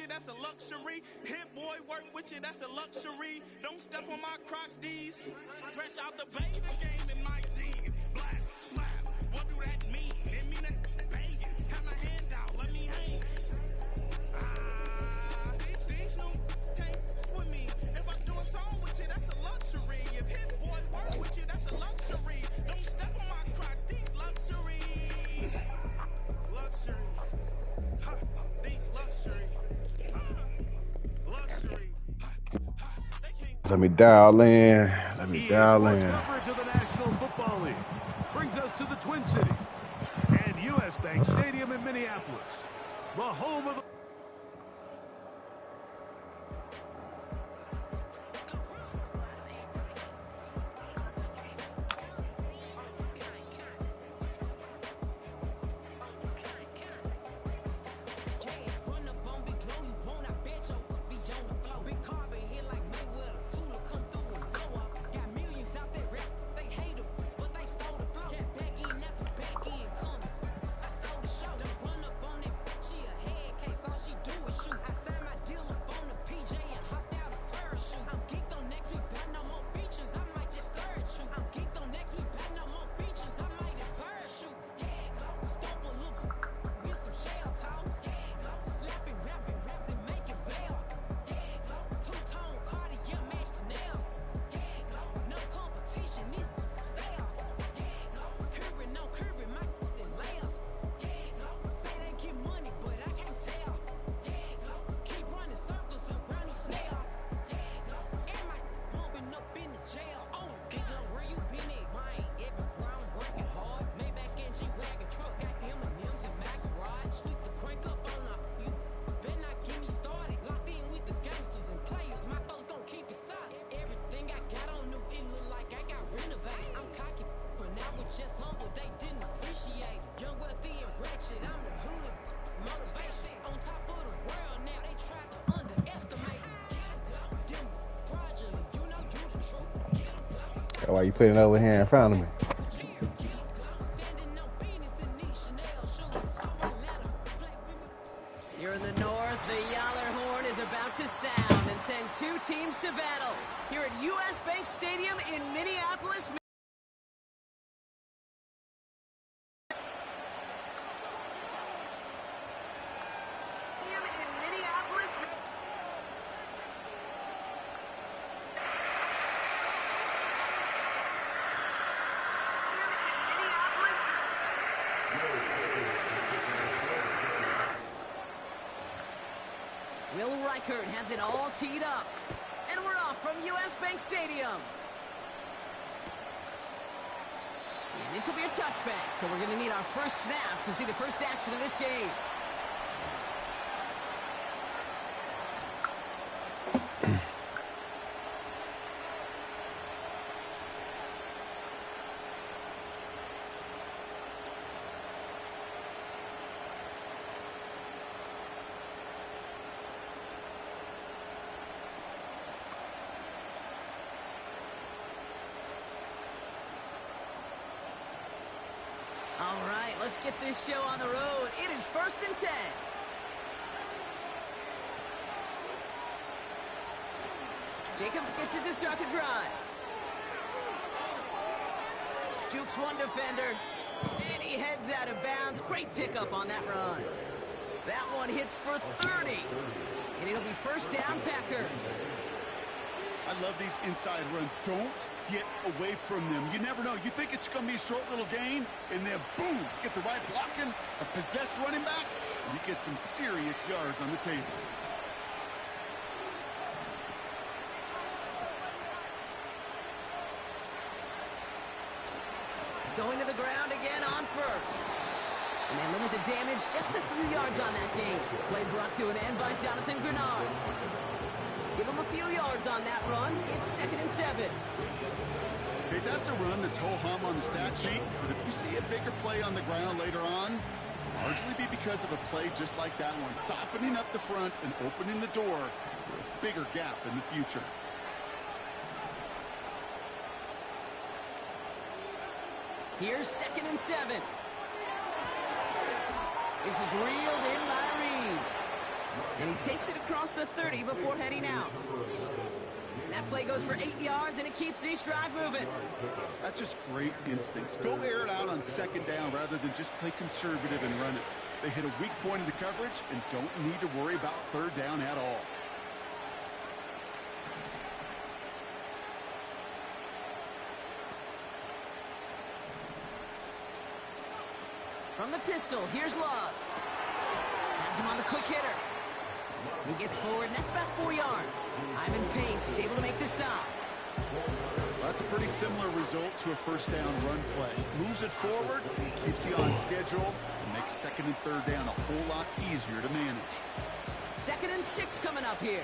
you, that's a luxury. Hit boy, work with you, that's a luxury. Don't step on my Crocs, D's. Fresh out the bay, the game in my jeans. Black, slap, what do that mean? It mean that banging. Have my hand out, let me hang. These new came with me. If I do a song with you, that's a luxury. If hit boy, work with you, that's a luxury. Don't step on my Crocs, these luxury. Luxury. Ha, these luxury. Luxury. Let me dial in. Let me dial in. Coverage of the National Football League brings us to the Twin Cities and U.S. Bank Stadium in Minneapolis, the home of the... Why you putting it over here in front of me? Here in the north, the Yaller horn is about to sound and send two teams to battle here at U.S. Bank Stadium in Minneapolis. Will Reichert has it all teed up. And we're off from U.S. Bank Stadium. And this will be a touchback, so we're going to need our first snap to see the first action of this game. All right, let's get this show on the road. It is 1st and 10. Jacobs gets it to start the drive. Jukes one defender, and he heads out of bounds. Great pickup on that run. That one hits for 30, and it'll be first down, Packers. I love these inside runs. Don't get away from them. You never know. You think it's going to be a short little gain, and then boom, get the right blocking, a possessed running back, and you get some serious yards on the table. Going to the ground again on first. And they limit the damage just a few yards on that game. Play brought to an end by Jonathan Grenard. Give him a few yards on that run. It's 2nd and 7. Okay, that's a run that's ho-hum on the stat sheet, but if you see a bigger play on the ground later on, largely be because of a play just like that one, softening up the front and opening the door for a bigger gap in the future. Here's 2nd and 7. This is reeled in by Reed. And he takes it across the 30 before heading out. That play goes for 8 yards, and it keeps this drive moving. That's just great instincts. Go air it out on second down rather than just play conservative and run it. They hit a weak point in the coverage and don't need to worry about third down at all. From the pistol, here's Love. Has him on the quick hitter. He gets forward, and that's about 4 yards. Ivan Pace able to make the stop. Well, that's a pretty similar result to a first down run play. Moves it forward, keeps you on schedule, and makes second and third down a whole lot easier to manage. 2nd and 6 coming up here.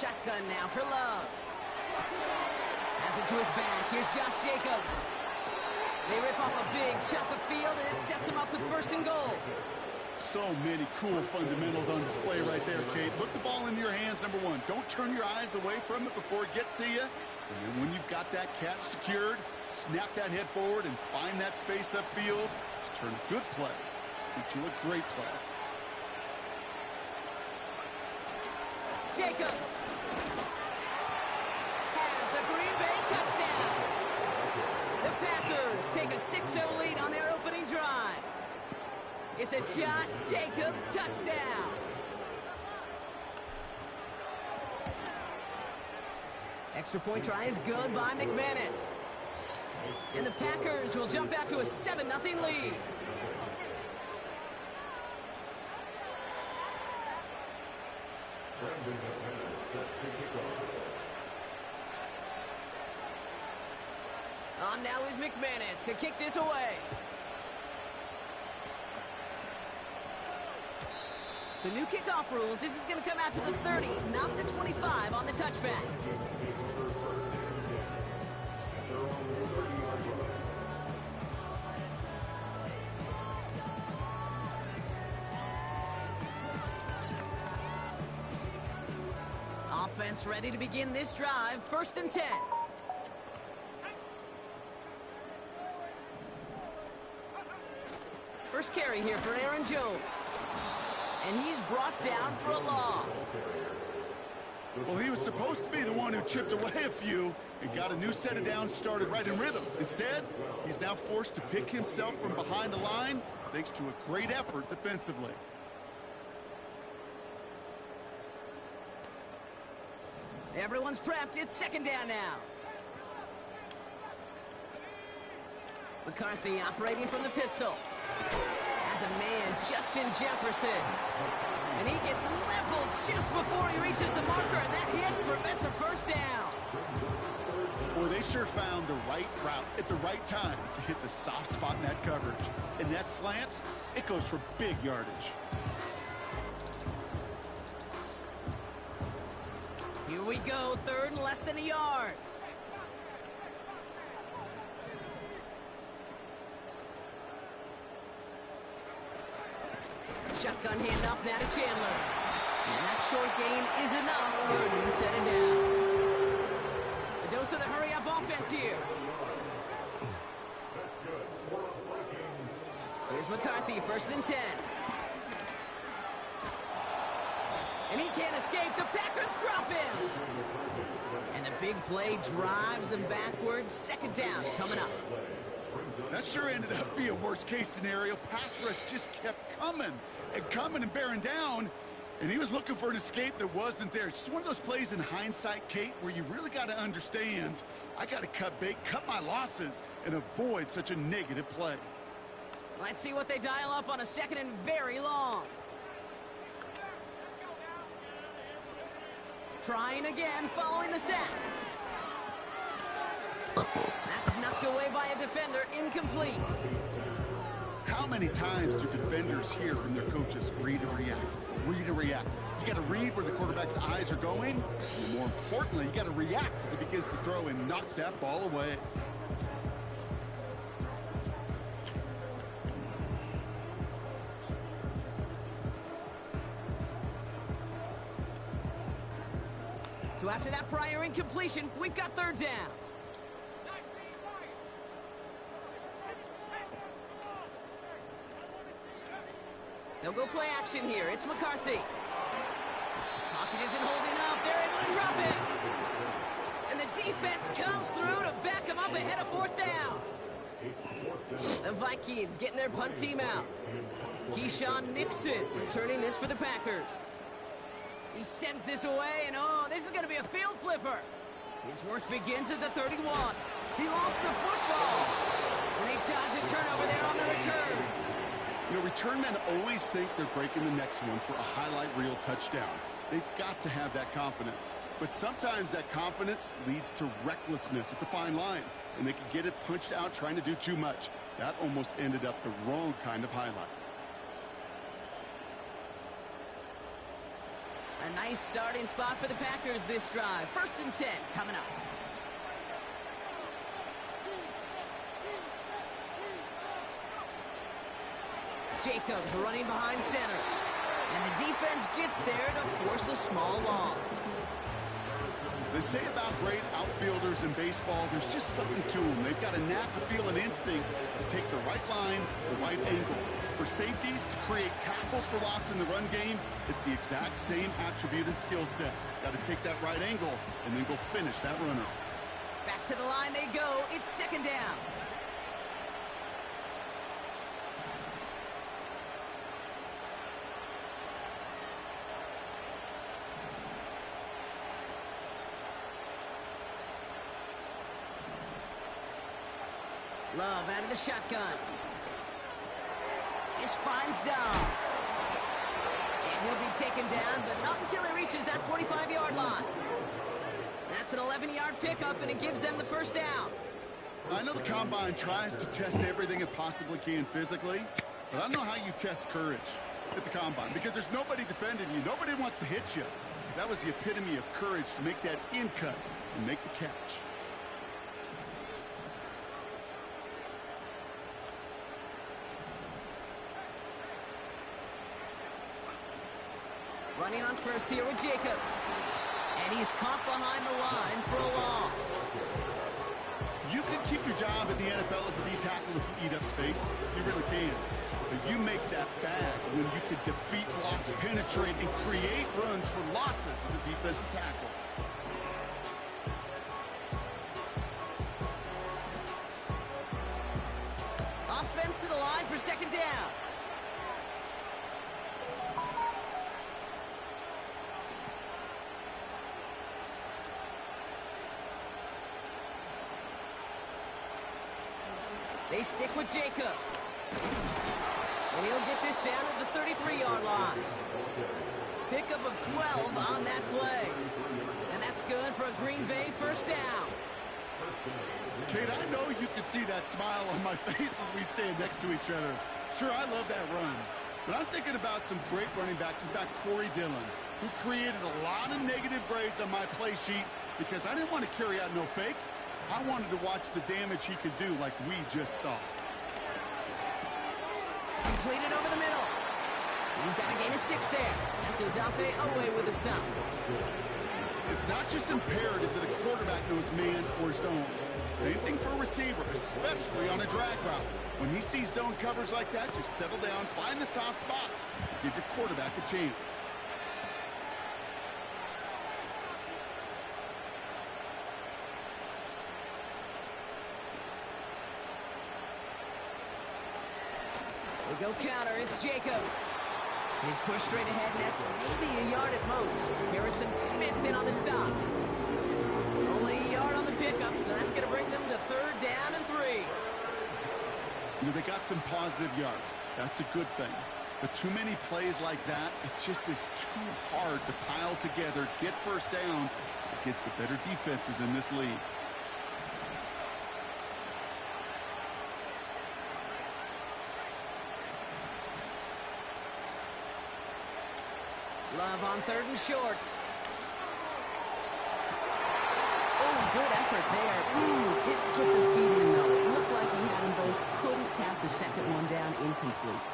Shotgun now for Love. Has it to his back. Here's Josh Jacobs. They rip off a big chunk of field, and it sets him up with 1st and goal. So many cool fundamentals on display right there, Kate. Put the ball in your hands, number one. Don't turn your eyes away from it before it gets to you. And then when you've got that catch secured, snap that head forward and find that space upfield to turn a good play into a great play. Jacobs has the Green Bay touchdown. The Packers take a 6-0 lead on their opening drive. It's a Josh Jacobs touchdown. Extra point try is good by McManus. And the Packers will jump out to a 7-0 lead. On now is McManus to kick this away. So new kickoff rules. This is going to come out to the 30, not the 25 on the touchback. Offense ready to begin this drive. 1st and 10. First carry here for Aaron Jones. And he's brought down for a loss. Well, he was supposed to be the one who chipped away a few and got a new set of downs started right in rhythm. Instead, he's now forced to pick himself from behind the line thanks to a great effort defensively. Everyone's prepped. It's 2nd down now. McCarthy operating from the pistol. As a man, Justin Jefferson. And he gets leveled just before he reaches the marker, and that hit prevents a 1st down. Boy, they sure found the right route at the right time to hit the soft spot in that coverage. And that slant, it goes for big yardage. Here we go, 3rd and less than a yard. Shotgun handoff now to Chandler. And that short gain is enough for a new set of downs. A dose of the hurry-up offense here. Here's McCarthy, 1st and 10. And he can't escape. The Packers drop him. And the big play drives them backwards. 2nd down coming up. That sure ended up being a worst-case scenario. Pass rush just kept coming and bearing down, and he was looking for an escape that wasn't there. It's just one of those plays in hindsight, Kate, where you really got to understand, I got to cut bait, cut my losses, and avoid such a negative play. Let's see what they dial up on a 2nd and very long. Trying again, following the sack. That's knocked away by a defender, incomplete. How many times do defenders hear from their coaches, read and react, read and react? You got to read where the quarterback's eyes are going, and more importantly, you got to react as he begins to throw and knock that ball away. So after that prior incompletion, we've got third down. They'll go play action here. It's McCarthy. Pocket isn't holding up. They're able to drop it. And the defense comes through to back them up ahead of fourth down. The Vikings getting their punt team out. Keyshawn Nixon returning this for the Packers. He sends this away, and oh, this is going to be a field flipper. His work begins at the 31. He lost the football. And they dodge a turnover there on the return. You know, return men always think they're breaking the next one for a highlight reel touchdown. They've got to have that confidence. But sometimes that confidence leads to recklessness. It's a fine line. And they can get it punched out trying to do too much. That almost ended up the wrong kind of highlight. A nice starting spot for the Packers this drive. 1st and 10 coming up. Jacobs running behind center. And the defense gets there to force a small loss. They say about great outfielders in baseball, there's just something to them. They've got a knack, a feel, an instinct to take the right line, the right angle. For safeties, to create tackles for loss in the run game, it's the exact same attribute and skill set. Got to take that right angle and then go finish that runner. Back to the line they go. It's 2nd down. Love out of the shotgun. This finds Dobbs. And he'll be taken down, but not until he reaches that 45-yard line. That's an 11-yard pickup, and it gives them the 1st down. I know the Combine tries to test everything it possibly can physically, but I don't know how you test courage at the Combine, because there's nobody defending you. Nobody wants to hit you. That was the epitome of courage, to make that in cut and make the catch. Running on first here with Jacobs. And he's caught behind the line for a loss. You can keep your job in the NFL as a D-tackle if you eat up space. You really can. But you make that bad when you can defeat blocks, penetrate, and create runs for losses as a defensive tackle. Offense to the line for 2nd down. They stick with Jacobs. And he'll get this down to the 33-yard line. Pickup of 12 on that play. And that's good for a Green Bay 1st down. Kate, I know you can see that smile on my face as we stand next to each other. Sure, I love that run. But I'm thinking about some great running backs. In fact, Corey Dillon, who created a lot of negative grades on my play sheet because I didn't want to carry out no fake. I wanted to watch the damage he could do like we just saw. Completed over the middle. He's got a gain of 6 there. That's Odafe away with a stop. It's not just imperative that a quarterback knows man or zone. Same thing for a receiver, especially on a drag route. When he sees zone coverage like that, just settle down, find the soft spot, give your quarterback a chance. They go counter, it's Jacobs. He's pushed straight ahead, and that's maybe a yard at most. Harrison Smith in on the stop. Only a yard on the pickup, so that's going to bring them to 3rd down and 3. You know, they got some positive yards. That's a good thing. But too many plays like that, it just is too hard to pile together, get 1st downs against the better defenses in this league. Love on 3rd and short. Oh, good effort there. Didn't get the feet in, though. It looked like he had them both. Couldn't tap the 2nd one down, incomplete.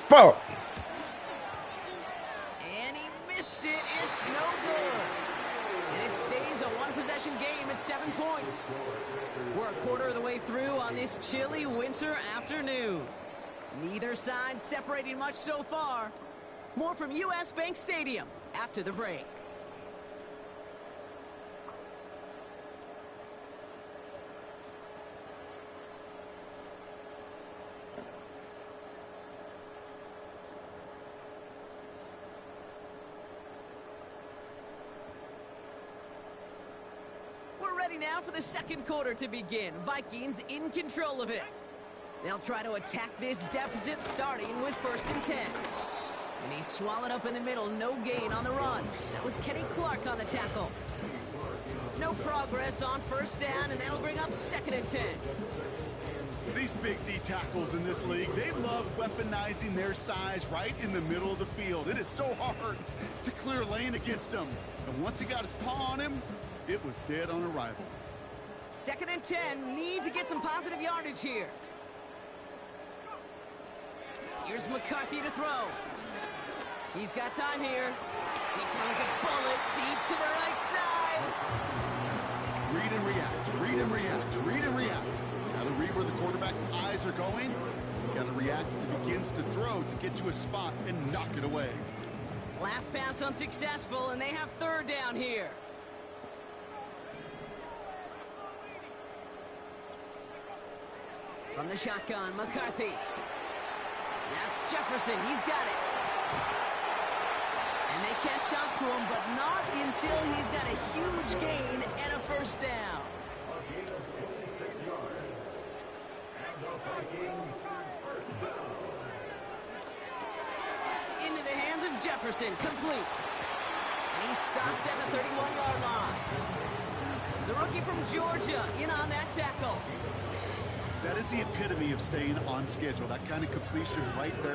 Fuck. And he missed it. It's no good. And it stays a one-possession game at 7 points. We're a quarter of the way through on this chilly winter afternoon. Neither side separating much so far. More from US Bank Stadium after the break. We're ready now for the second quarter to begin. Vikings in control of it. They'll try to attack this deficit starting with 1st and 10. And he's swallowed up in the middle. No gain on the run. That was Kenny Clark on the tackle. No progress on 1st down, and that'll bring up 2nd and 10. These big D tackles in this league, they love weaponizing their size right in the middle of the field. It is so hard to clear lane against them. And once he got his paw on him, it was dead on arrival. 2nd and 10. Need to get some positive yardage here. Here's McCarthy to throw. He's got time here. He throws a bullet deep to the right side. Read and react, read and react, read and react. Got to read where the quarterback's eyes are going. Got to react as he begins to throw to get to a spot and knock it away. Last pass unsuccessful, and they have 3rd down here. From the shotgun, McCarthy. That's Jefferson. He's got it. And they catch up to him, but not until he's got a huge gain and a 1st down. Into the hands of Jefferson. Complete. And he's stopped at the 31-yard line. The rookie from Georgia in on that tackle. That is the epitome of staying on schedule. That kind of completion right there.